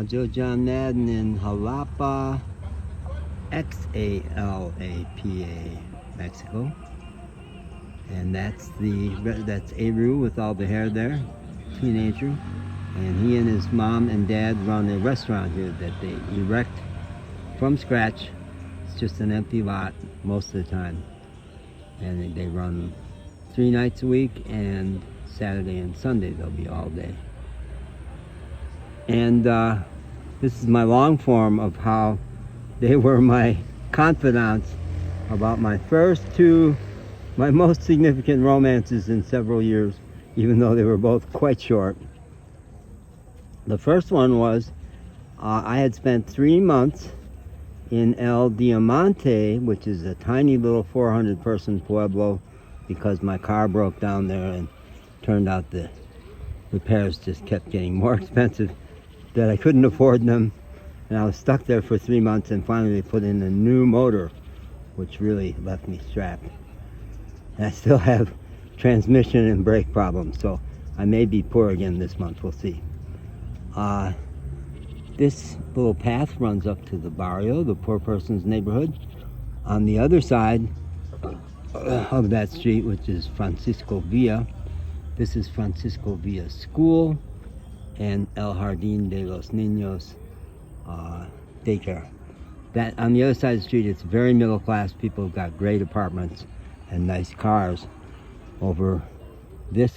Joe John Madden in Jalapa, Xalapa, Mexico. And that's Eru with all the hair there, teenager. And he and his mom and dad run a restaurant here that they erect from scratch. It's just an empty lot most of the time. And they run 3 nights a week, and Saturday and Sunday they'll be all day. And this is my long form of how they were my confidants about my most significant romances in several years, even though they were both quite short. The first one was, I had spent 3 months in El Diamante, which is a tiny little 400-person pueblo, because my car broke down there, and turned out the repairs just kept getting more expensive, that I couldn't afford them, and I was stuck there for 3 months, and finally they put in a new motor, which really left me strapped. And I still have transmission and brake problems, so I may be poor again this month, we'll see. This little path runs up to the barrio, the poor person's neighborhood. On the other side of that street, which is Francisco Villa, this is Francisco Villa School and El Jardín de los Niños daycare. That on the other side of the street, it's very middle class. People have got great apartments and nice cars. Over this,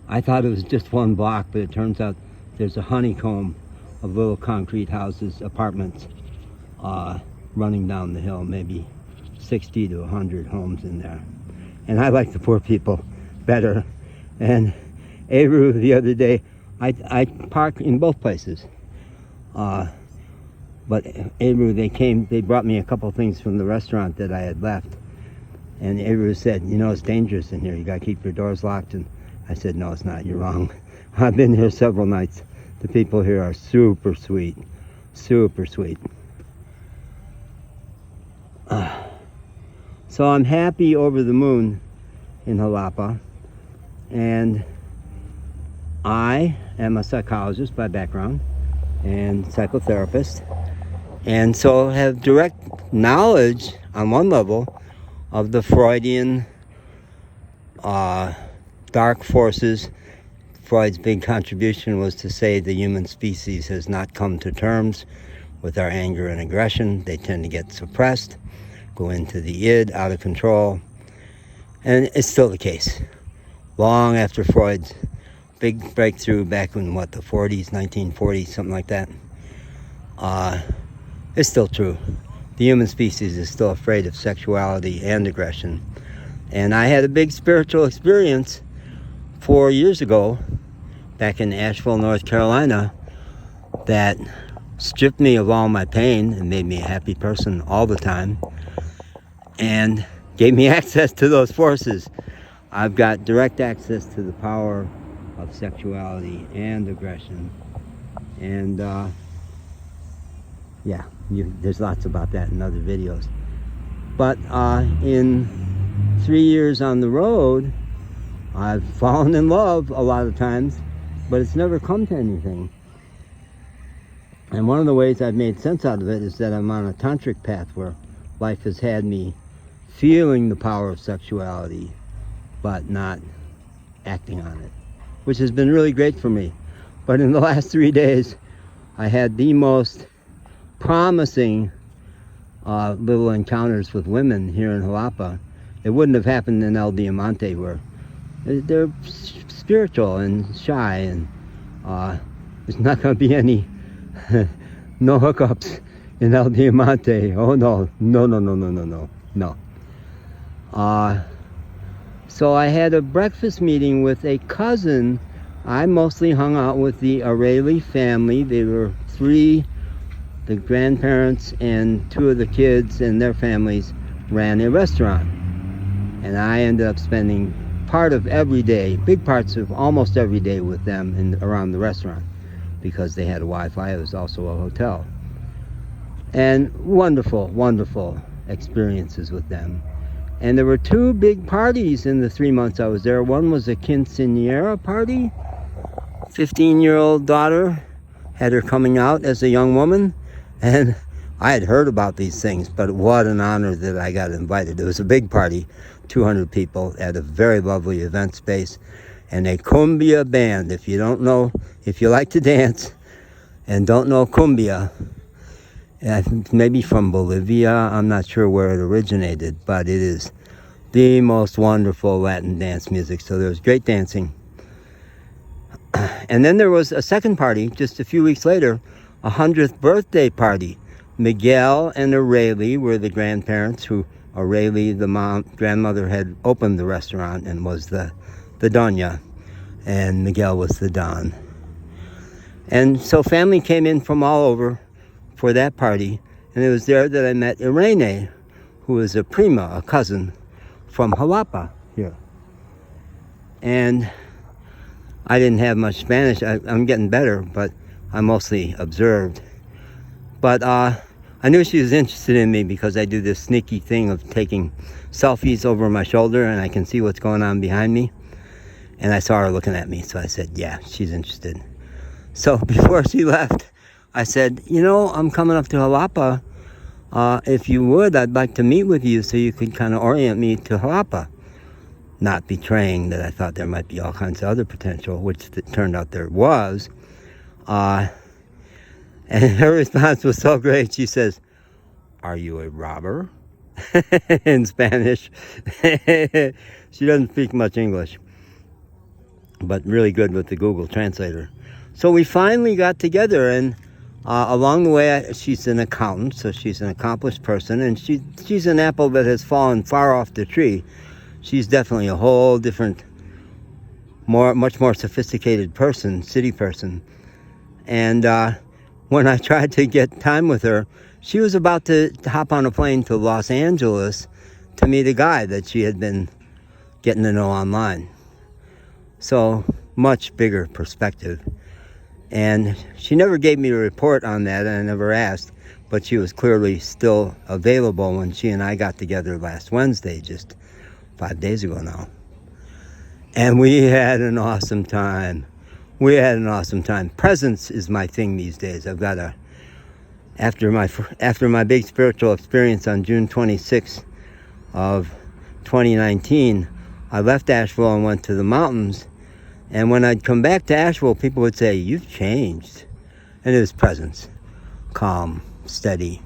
I thought it was just one block, but it turns out there's a honeycomb of little concrete houses, apartments, running down the hill, maybe 60 to 100 homes in there. And I like the poor people better. And Eru the other day, I park in both places. But Eru, they brought me a couple things from the restaurant that I had left. And Eru said, you know, it's dangerous in here. You gotta keep your doors locked. And I said, no, it's not, you're wrong. I've been here several nights. The people here are super sweet, super sweet. So I'm happy over the moon in Jalapa, and I am a psychologist by background and psychotherapist, and so have direct knowledge on one level of the Freudian dark forces. Freud's big contribution was to say the human species has not come to terms with our anger and aggression. They tend to get suppressed, go into the id, out of control. And it's still the case. Long after Freud's big breakthrough back in, the 40s, 1940s, something like that, it's still true. The human species is still afraid of sexuality and aggression. And I had a big spiritual experience 4 years ago, back in Asheville, North Carolina, that stripped me of all my pain and made me a happy person all the time, and gave me access to those forces. I've got direct access to the power of sexuality and aggression. And there's lots about that in other videos. But in 3 years on the road, I've fallen in love a lot of times, but it's never come to anything. And one of the ways I've made sense out of it is that I'm on a tantric path where life has had me feeling the power of sexuality, but not acting on it, which has been really great for me. But in the last 3 days, I had the most promising little encounters with women here in Jalapa. It wouldn't have happened in El Diamante, where they're spiritual and shy, and there's not going to be any no hookups in El Diamante. Oh no. So I had a breakfast meeting with a cousin. I mostly hung out with the Areli family. They were 3, the grandparents and 2 of the kids and their families ran a restaurant. And I ended up spending part of every day, big parts of almost every day with them around the restaurant, because they had a Wi-Fi. It was also a hotel. And wonderful, wonderful experiences with them. And there were 2 big parties in the 3 months I was there. One was a quinceañera party, 15-year-old daughter had her coming out as a young woman, and I had heard about these things, but what an honor that I got invited. It was a big party, 200 people at a very lovely event space, and a cumbia band. If you don't know, if you like to dance and don't know cumbia, maybe from Bolivia, I'm not sure where it originated, but it is the most wonderful Latin dance music. So there was great dancing. And then there was a second party just a few weeks later, a 100th birthday party. Miguel and Erubiel were the grandparents who Erubiel, the grandmother, had opened the restaurant and was the doña, and Miguel was the don. And so family came in from all over for that party, and it was there that I met Irene, who is a prima, a cousin from Jalapa here. And I didn't have much Spanish. I'm getting better, but I mostly observed. But I knew she was interested in me because I do this sneaky thing of taking selfies over my shoulder, and I can see what's going on behind me. And I saw her looking at me, so I said, yeah, she's interested. So before she left, I said, you know, I'm coming up to Jalapa. If you would, I'd like to meet with you so you could kind of orient me to Jalapa. Not betraying that I thought there might be all kinds of other potential, which it turned out there was. And her response was so great. She says, "Are you a robber?" in Spanish. She doesn't speak much English, but really good with the Google Translator. So we finally got together, and along the way, she's an accountant, so she's an accomplished person, and she's an apple that has fallen far off the tree. She's definitely a whole different, much more sophisticated person, city person. And when I tried to get time with her, she was about to hop on a plane to Los Angeles to meet a guy that she had been getting to know online. So much bigger perspective. And she never gave me a report on that, and I never asked, but she was clearly still available when she and I got together last Wednesday, just 5 days ago now. And we had an awesome time. Presence is my thing these days. I've got after my big spiritual experience on June 26th of 2019, I left Asheville and went to the mountains. And when I'd come back to Asheville, people would say, "You've changed." And it was presence. Calm, steady,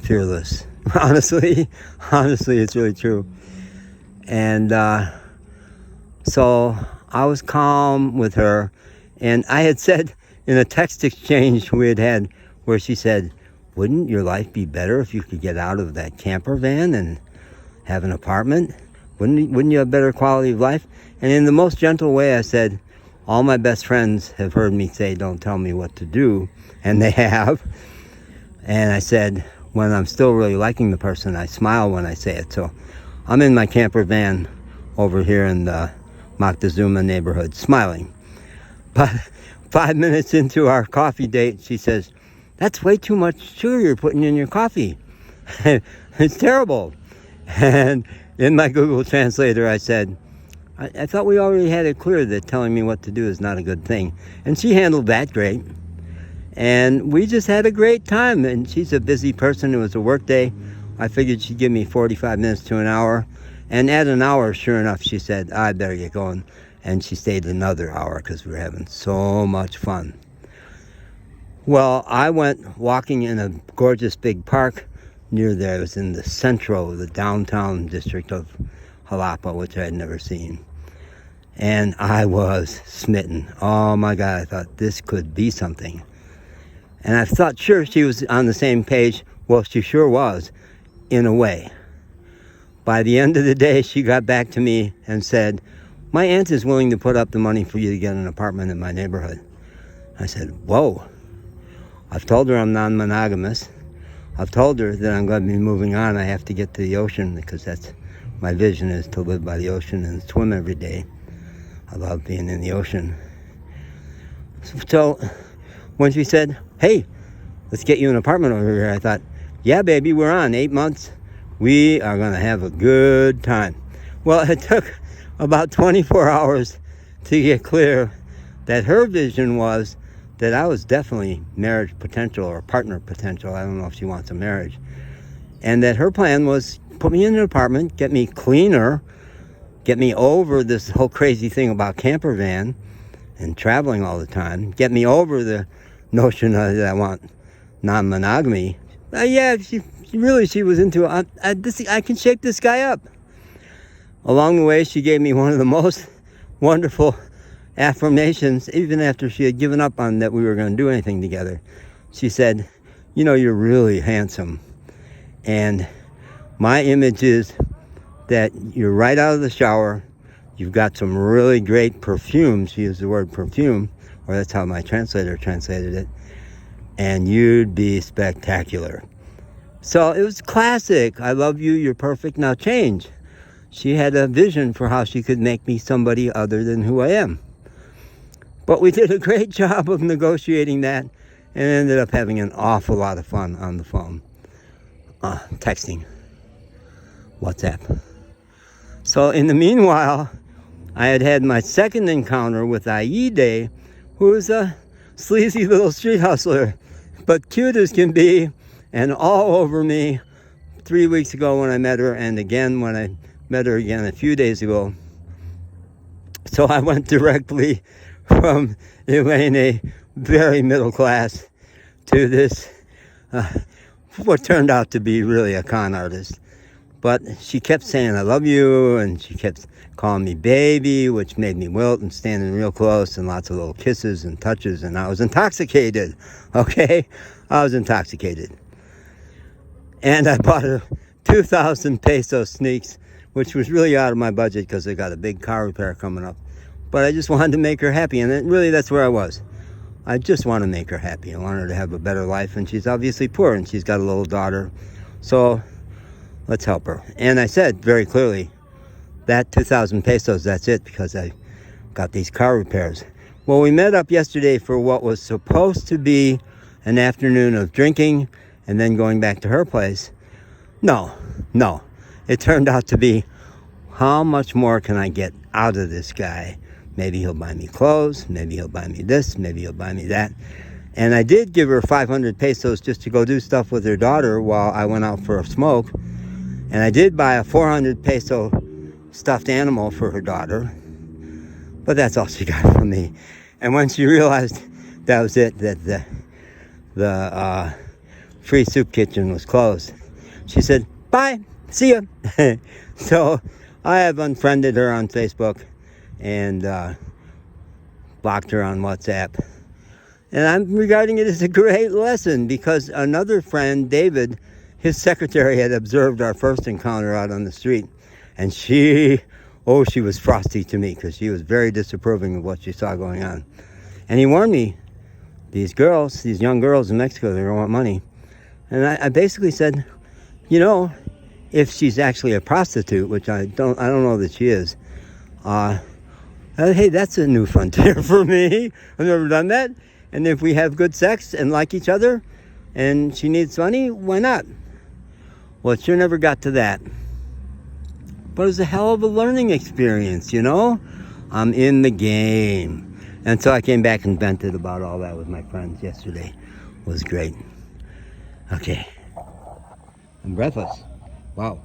fearless. Honestly, it's really true. And so I was calm with her. And I had said in a text exchange we had where she said, "Wouldn't your life be better if you could get out of that camper van and have an apartment? Wouldn't you have better quality of life?" And in the most gentle way, I said, all my best friends have heard me say, "Don't tell me what to do," and they have. And I said, when I'm still really liking the person, I smile when I say it. So I'm in my camper van over here in the Moctezuma neighborhood, smiling. But 5 minutes into our coffee date, she says, "That's way too much sugar you're putting in your coffee. It's terrible." And in my Google Translator, I said, I thought we already had it clear that telling me what to do is not a good thing. And she handled that great. And we just had a great time. And she's a busy person. It was a work day. I figured she'd give me 45 minutes to an hour. And at an hour, sure enough, she said, "I better get going." And she stayed another hour because we were having so much fun. Well, I went walking in a gorgeous big park near there. It was in the centro, the downtown district of Jalapa, which I had never seen. And I was smitten. Oh my God, I thought this could be something. And I thought, sure, she was on the same page. Well, she sure was, in a way. By the end of the day, she got back to me and said, "My aunt is willing to put up the money for you to get an apartment in my neighborhood." I said, whoa. I've told her I'm non-monogamous. I've told her that I'm going to be moving on. I have to get to the ocean because that's my vision, is to live by the ocean and swim every day. I love being in the ocean. So when she said, "Hey, let's get you an apartment over here," I thought, yeah, baby, we're on. 8 months. We are going to have a good time. Well, it took about 24 hours to get clear that her vision was that I was definitely marriage potential or partner potential. I don't know if she wants a marriage. And that her plan was put me in an apartment, get me cleaner, get me over this whole crazy thing about camper van and traveling all the time, get me over the notion that I want non-monogamy. Yeah, she was into it. I can shape this guy up. Along the way, she gave me one of the most wonderful affirmations, even after she had given up on that we were going to do anything together. She said, you know, you're really handsome. And my image is that you're right out of the shower. You've got some really great perfume. She used the word perfume, or that's how my translator translated it. And you'd be spectacular. So it was classic. I love you. You're perfect. Now change. She had a vision for how she could make me somebody other than who I am. But we did a great job of negotiating that and ended up having an awful lot of fun on the phone. Texting. WhatsApp. So in the meanwhile, I had my second encounter with Aide, who is a sleazy little street hustler, but cute as can be, and all over me 3 weeks ago when I met her, and again when I met her again a few days ago. So I went directly from Elaine, very middle class, to this, what turned out to be really a con artist. But she kept saying, I love you, and she kept calling me baby, which made me wilt, and standing real close, and lots of little kisses and touches, and I was intoxicated, okay? I was intoxicated. And I bought her 2,000 peso sneaks, which was really out of my budget because I got a big car repair coming up. But I just wanted to make her happy, and really that's where I was. I just want to make her happy. I want her to have a better life, and she's obviously poor, and she's got a little daughter. So let's help her. And I said very clearly, that 2,000 pesos, that's it, because I got these car repairs. Well, we met up yesterday for what was supposed to be an afternoon of drinking and then going back to her place. No. It turned out to be, how much more can I get out of this guy? Maybe he'll buy me clothes, maybe he'll buy me this, maybe he'll buy me that. And I did give her 500 pesos just to go do stuff with her daughter while I went out for a smoke. And I did buy a 400 peso stuffed animal for her daughter. But that's all she got from me. And when she realized that was it, that the free soup kitchen was closed, she said, bye, see ya. So I have unfriended her on Facebook and blocked her on WhatsApp. And I'm regarding it as a great lesson because another friend, David, his secretary, had observed our first encounter out on the street. And she was frosty to me because she was very disapproving of what she saw going on. And he warned me, these young girls in Mexico, they don't want money. And I basically said, you know, if she's actually a prostitute, which I don't know that she is, hey, that's a new frontier for me. I've never done that. And if we have good sex and like each other and she needs money, why not? Well, it sure never got to that. But it was a hell of a learning experience, you know? I'm in the game. And so I came back and vented about all that with my friends yesterday. It was great. Okay. I'm breathless. Wow.